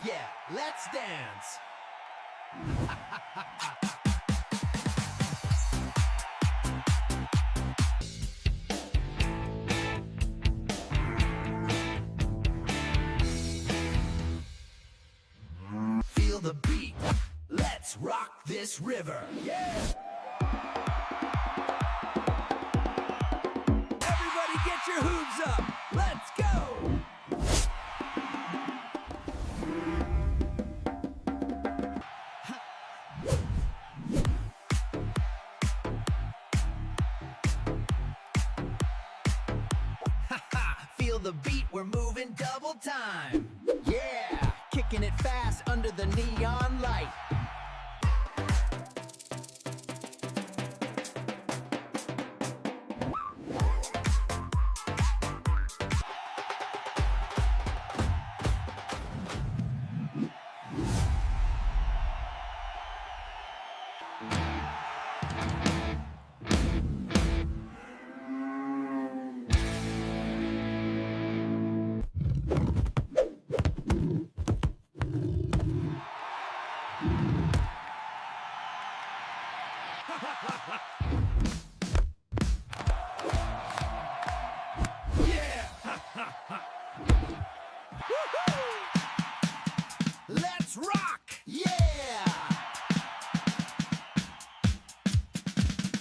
Yeah, let's dance. Feel the beat. Let's rock this river. Yeah. Everybody get your hooves up. Let's go. Feel the beat, we're moving double time. Yeah, kicking it fast under the neon light.